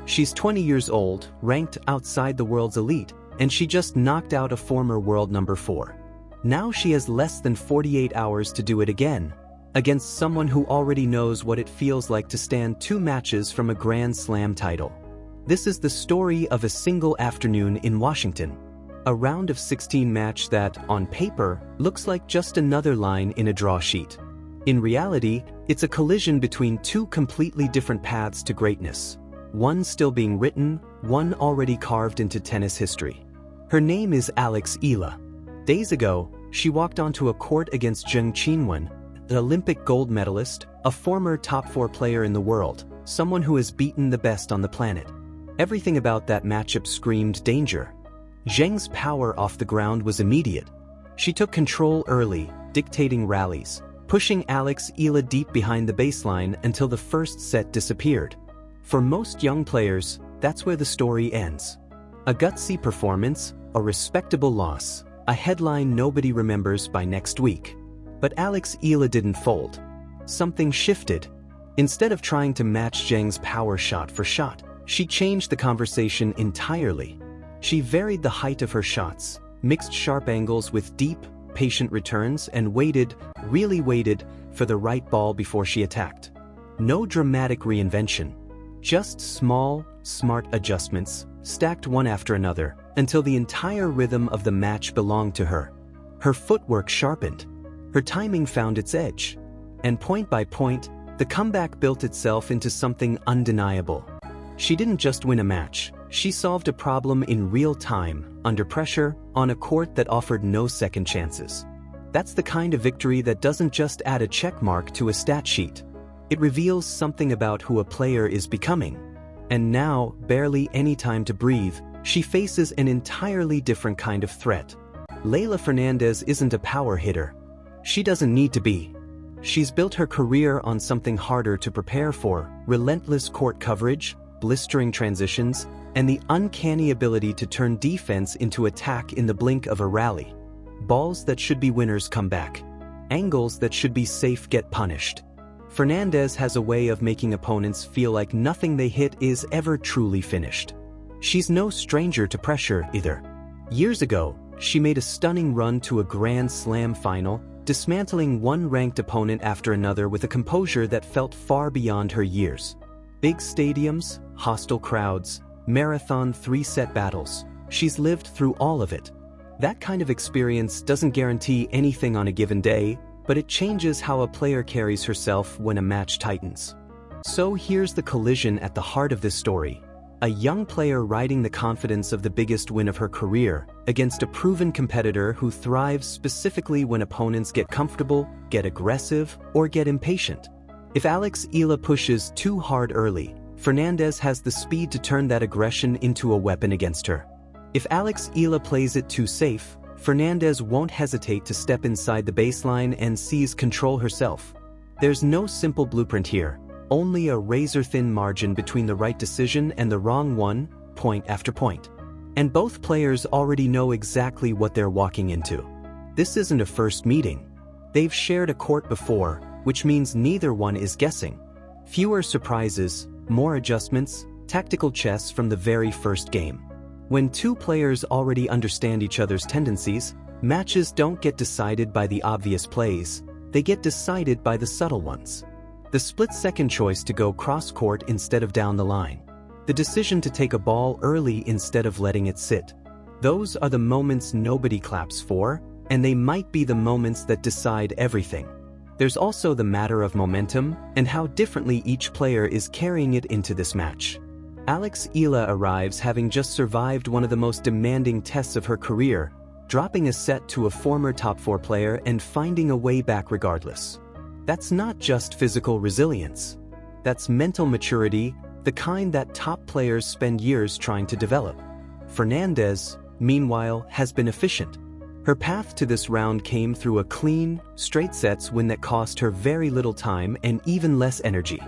She's 20 years old, ranked outside the world's elite, and she just knocked out a former world number 4. Now she has less than 48 hours to do it again, against someone who already knows what it feels like to stand 2 matches from a Grand Slam title. This is the story of a single afternoon in Washington. A round of 16 match that, on paper, looks like just another line in a draw sheet. In reality, it's a collision between 2 completely different paths to greatness. One still being written, one already carved into tennis history. Her name is Alex Eala. Days ago, she walked onto a court against Zheng Qinwen, an Olympic gold medalist, a former top 4 player in the world, someone who has beaten the best on the planet. Everything about that matchup screamed danger. Zheng's power off the ground was immediate. She took control early, dictating rallies, pushing Alex Eala deep behind the baseline until the first set disappeared. For most young players, that's where the story ends. A gutsy performance, a respectable loss, a headline nobody remembers by next week. But Alex Eala didn't fold. Something shifted. Instead of trying to match Zheng's power shot for shot, she changed the conversation entirely. She varied the height of her shots, mixed sharp angles with deep, patient returns, and really waited, for the right ball before she attacked. No dramatic reinvention. Just small, smart adjustments, stacked one after another, until the entire rhythm of the match belonged to her. Her footwork sharpened. Her timing found its edge. And point by point, the comeback built itself into something undeniable. She didn't just win a match. She solved a problem in real time, under pressure, on a court that offered no second chances. That's the kind of victory that doesn't just add a check mark to a stat sheet. It reveals something about who a player is becoming. And now, barely any time to breathe, she faces an entirely different kind of threat. Leylah Fernandez isn't a power hitter. She doesn't need to be. She's built her career on something harder to prepare for: relentless court coverage, blistering transitions, and the uncanny ability to turn defense into attack in the blink of a rally. Balls that should be winners come back. Angles that should be safe get punished. Fernandez has a way of making opponents feel like nothing they hit is ever truly finished. She's no stranger to pressure, either. Years ago, she made a stunning run to a Grand Slam final, dismantling one ranked opponent after another with a composure that felt far beyond her years. Big stadiums, hostile crowds, marathon 3-set battles. She's lived through all of it. That kind of experience doesn't guarantee anything on a given day, but it changes how a player carries herself when a match tightens. So here's the collision at the heart of this story. A young player riding the confidence of the biggest win of her career against a proven competitor who thrives specifically when opponents get comfortable, get aggressive, or get impatient. If Alex Eala pushes too hard early, Fernandez has the speed to turn that aggression into a weapon against her. If Alex Eala plays it too safe, Fernandez won't hesitate to step inside the baseline and seize control herself. There's no simple blueprint here, only a razor-thin margin between the right decision and the wrong one, point after point. And both players already know exactly what they're walking into. This isn't a first meeting. They've shared a court before, which means neither one is guessing. Fewer surprises, more adjustments, tactical chess from the very first game. When 2 players already understand each other's tendencies, matches don't get decided by the obvious plays, they get decided by the subtle ones. The split-second choice to go cross-court instead of down the line. The decision to take a ball early instead of letting it sit. Those are the moments nobody claps for, and they might be the moments that decide everything. There's also the matter of momentum and how differently each player is carrying it into this match. Alex Eala arrives having just survived one of the most demanding tests of her career, dropping a set to a former top 4 player and finding a way back regardless. That's not just physical resilience. That's mental maturity, the kind that top players spend years trying to develop. Fernandez, meanwhile, has been efficient. Her path to this round came through a clean, straight sets win that cost her very little time and even less energy.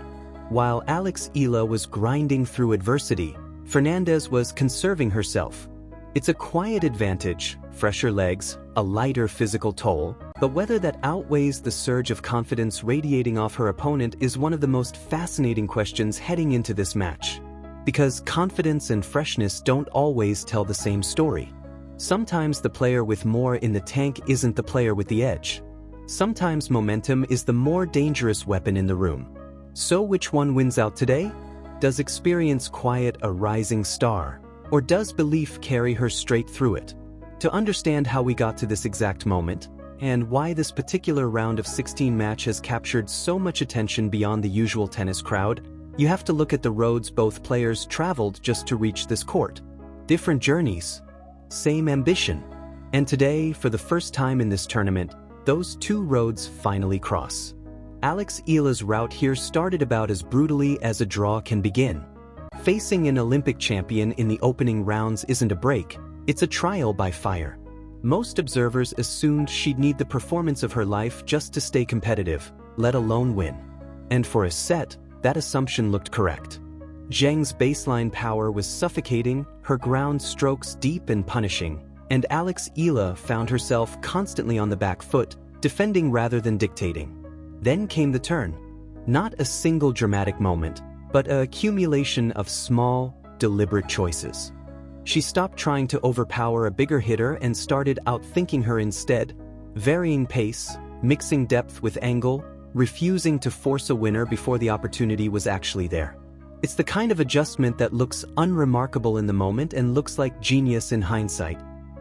While Alex Eala was grinding through adversity, Fernandez was conserving herself. It's a quiet advantage, fresher legs, a lighter physical toll, but whether that outweighs the surge of confidence radiating off her opponent is one of the most fascinating questions heading into this match. Because confidence and freshness don't always tell the same story. Sometimes the player with more in the tank isn't the player with the edge. Sometimes momentum is the more dangerous weapon in the room. So which one wins out today? Does experience quiet a rising star, or does belief carry her straight through it? To understand how we got to this exact moment, and why this particular round of 16 match has captured so much attention beyond the usual tennis crowd, you have to look at the roads both players traveled just to reach this court. Different journeys, same ambition. And today, for the first time in this tournament, those two roads finally cross. Alex Eala's route here started about as brutally as a draw can begin. Facing an Olympic champion in the opening rounds isn't a break, it's a trial by fire. Most observers assumed she'd need the performance of her life just to stay competitive, let alone win. And for a set, that assumption looked correct. Zheng's baseline power was suffocating, her ground strokes deep and punishing, and Alex Eala found herself constantly on the back foot, defending rather than dictating. Then came the turn. Not a single dramatic moment, but an accumulation of small, deliberate choices. She stopped trying to overpower a bigger hitter and started outthinking her instead, varying pace, mixing depth with angle, refusing to force a winner before the opportunity was actually there. It's the kind of adjustment that looks unremarkable in the moment and looks like genius in hindsight.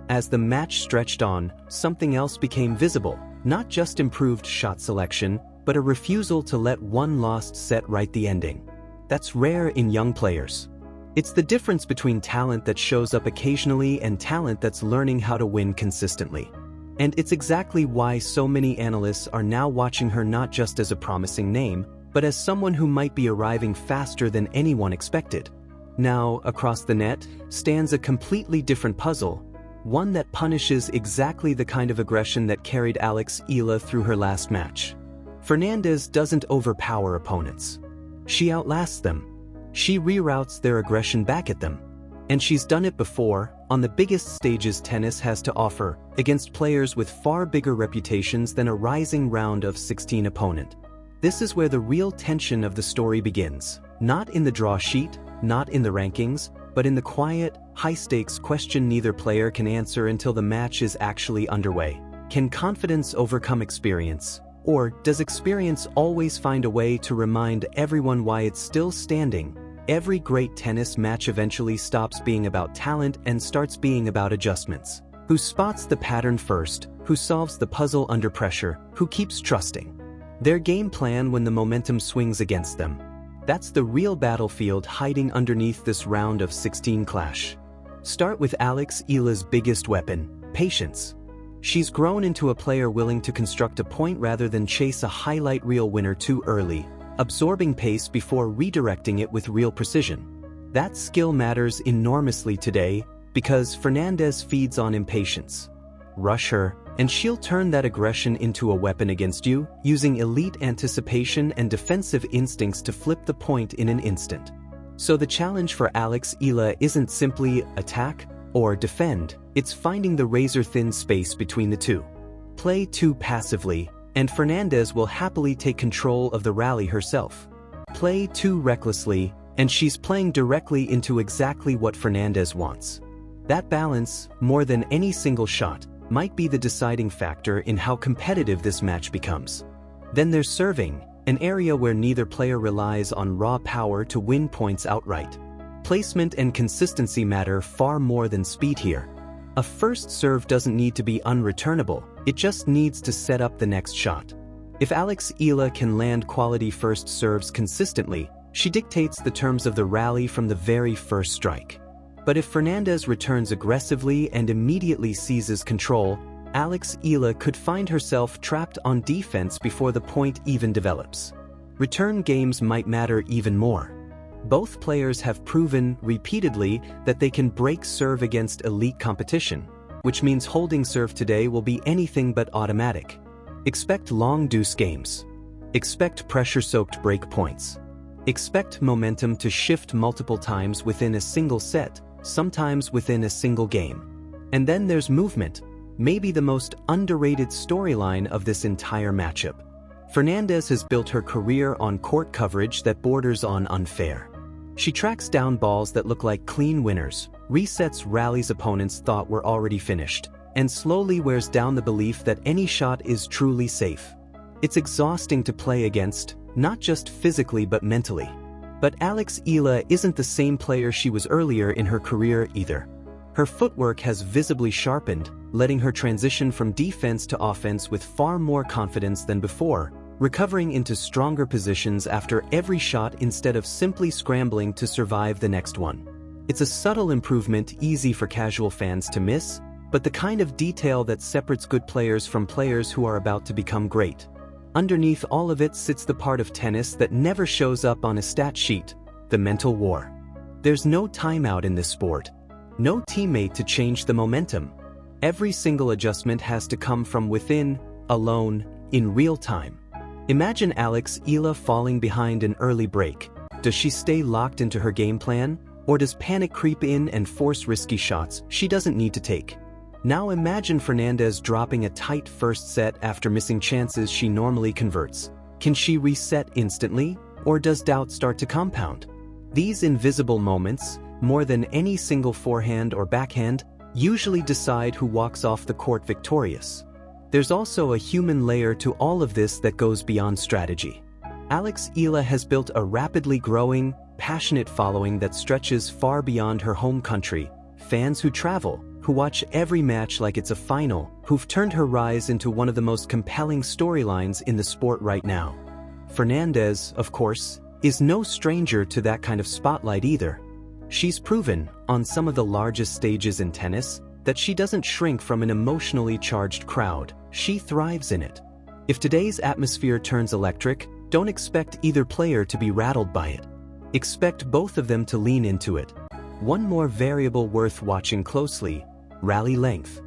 As the match stretched on, something else became visible, not just improved shot selection, but a refusal to let one lost set write the ending. That's rare in young players. It's the difference between talent that shows up occasionally and talent that's learning how to win consistently. And it's exactly why so many analysts are now watching her not just as a promising name, but as someone who might be arriving faster than anyone expected. Now, across the net, stands a completely different puzzle, one that punishes exactly the kind of aggression that carried Alex Eala through her last match. Fernandez doesn't overpower opponents. She outlasts them. She reroutes their aggression back at them. And she's done it before, on the biggest stages tennis has to offer, against players with far bigger reputations than a rising round of 16 opponent. This is where the real tension of the story begins. Not in the draw sheet, not in the rankings, but in the quiet, high-stakes question neither player can answer until the match is actually underway. Can confidence overcome experience? Or does experience always find a way to remind everyone why it's still standing? Every great tennis match eventually stops being about talent and starts being about adjustments. Who spots the pattern first? Who solves the puzzle under pressure? Who keeps trusting their game plan when the momentum swings against them? That's the real battlefield hiding underneath this round of 16 clash. Start with Alex Eala's biggest weapon, patience. She's grown into a player willing to construct a point rather than chase a highlight reel winner too early, absorbing pace before redirecting it with real precision. That skill matters enormously today because Fernandez feeds on impatience. Rush her, and she'll turn that aggression into a weapon against you, using elite anticipation and defensive instincts to flip the point in an instant. So the challenge for Alex Eala isn't simply attack or defend, it's finding the razor-thin space between the two. Play too passively, and Fernandez will happily take control of the rally herself. Play too recklessly, and she's playing directly into exactly what Fernandez wants. That balance, more than any single shot, might be the deciding factor in how competitive this match becomes. Then there's serving, an area where neither player relies on raw power to win points outright. Placement and consistency matter far more than speed here. A first serve doesn't need to be unreturnable, it just needs to set up the next shot. If Alex Eala can land quality first serves consistently, she dictates the terms of the rally from the very first strike. But if Fernandez returns aggressively and immediately seizes control, Alex Eala could find herself trapped on defense before the point even develops. Return games might matter even more. Both players have proven repeatedly that they can break serve against elite competition, which means holding serve today will be anything but automatic. Expect long deuce games. Expect pressure-soaked break points. Expect momentum to shift multiple times within a single set, sometimes within a single game. And then there's movement, maybe the most underrated storyline of this entire matchup. Fernandez has built her career on court coverage that borders on unfair. She tracks down balls that look like clean winners, resets rallies opponents thought were already finished, and slowly wears down the belief that any shot is truly safe. It's exhausting to play against, not just physically but mentally. But Alex Eala isn't the same player she was earlier in her career either. Her footwork has visibly sharpened, letting her transition from defense to offense with far more confidence than before, recovering into stronger positions after every shot instead of simply scrambling to survive the next one. It's a subtle improvement easy for casual fans to miss, but the kind of detail that separates good players from players who are about to become great. Underneath all of it sits the part of tennis that never shows up on a stat sheet: the mental war. There's no timeout in this sport. No teammate to change the momentum. Every single adjustment has to come from within, alone, in real time. Imagine Alex Eala falling behind an early break. Does she stay locked into her game plan, or does panic creep in and force risky shots she doesn't need to take? Now imagine Fernandez dropping a tight first set after missing chances she normally converts. Can she reset instantly, or does doubt start to compound? These invisible moments, more than any single forehand or backhand, usually decide who walks off the court victorious. There's also a human layer to all of this that goes beyond strategy. Alex Eala has built a rapidly growing, passionate following that stretches far beyond her home country, fans who travel, who watch every match like it's a final, who've turned her rise into one of the most compelling storylines in the sport right now. Fernandez, of course, is no stranger to that kind of spotlight either. She's proven, on some of the largest stages in tennis, that she doesn't shrink from an emotionally charged crowd. She thrives in it. If today's atmosphere turns electric, don't expect either player to be rattled by it. Expect both of them to lean into it. One more variable worth watching closely: rally length.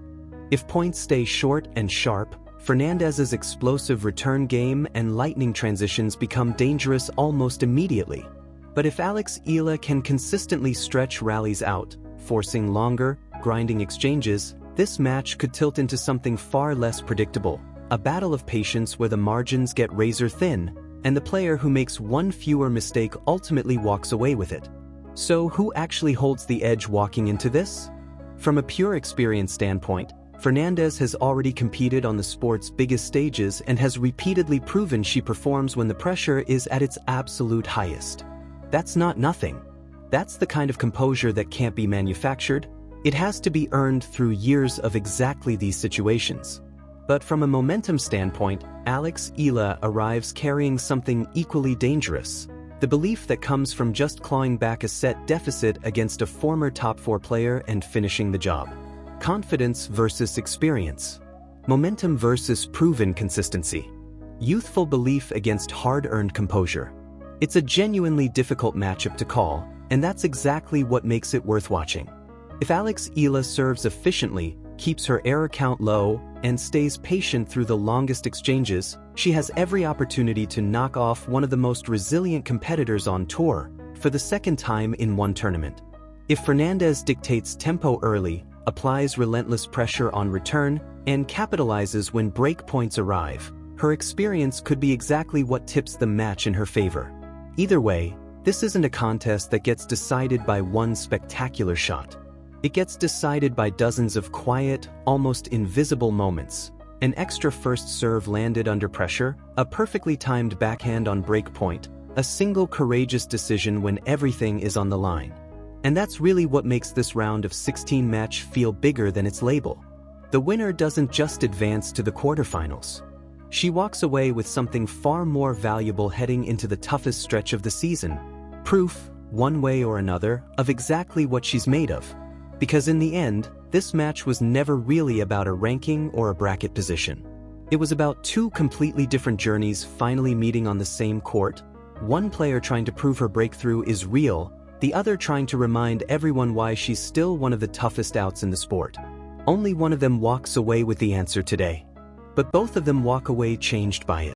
If points stay short and sharp, Fernandez's explosive return game and lightning transitions become dangerous almost immediately. But if Alex Eala can consistently stretch rallies out, forcing longer, grinding exchanges, this match could tilt into something far less predictable: a battle of patience where the margins get razor thin, and the player who makes one fewer mistake ultimately walks away with it. So who actually holds the edge walking into this? From a pure experience standpoint, Fernandez has already competed on the sport's biggest stages and has repeatedly proven she performs when the pressure is at its absolute highest. That's not nothing. That's the kind of composure that can't be manufactured. It has to be earned through years of exactly these situations. But from a momentum standpoint, Alex Eala arrives carrying something equally dangerous: the belief that comes from just clawing back a set deficit against a former top 4 player and finishing the job. Confidence versus experience. Momentum versus proven consistency. Youthful belief against hard-earned composure. It's a genuinely difficult matchup to call, and that's exactly what makes it worth watching. If Alex Eala serves efficiently, keeps her error count low, and stays patient through the longest exchanges, she has every opportunity to knock off one of the most resilient competitors on tour, for the second time in one tournament. If Fernandez dictates tempo early, applies relentless pressure on return, and capitalizes when break points arrive, her experience could be exactly what tips the match in her favor. Either way, this isn't a contest that gets decided by one spectacular shot. It gets decided by dozens of quiet, almost invisible moments: an extra first serve landed under pressure, a perfectly timed backhand on break point, a single courageous decision when everything is on the line. And that's really what makes this round of 16 match feel bigger than its label. The winner doesn't just advance to the quarterfinals. She walks away with something far more valuable heading into the toughest stretch of the season: proof, one way or another, of exactly what she's made of. Because in the end, this match was never really about a ranking or a bracket position. It was about two completely different journeys finally meeting on the same court, one player trying to prove her breakthrough is real, the other trying to remind everyone why she's still one of the toughest outs in the sport. Only one of them walks away with the answer today. But both of them walk away changed by it.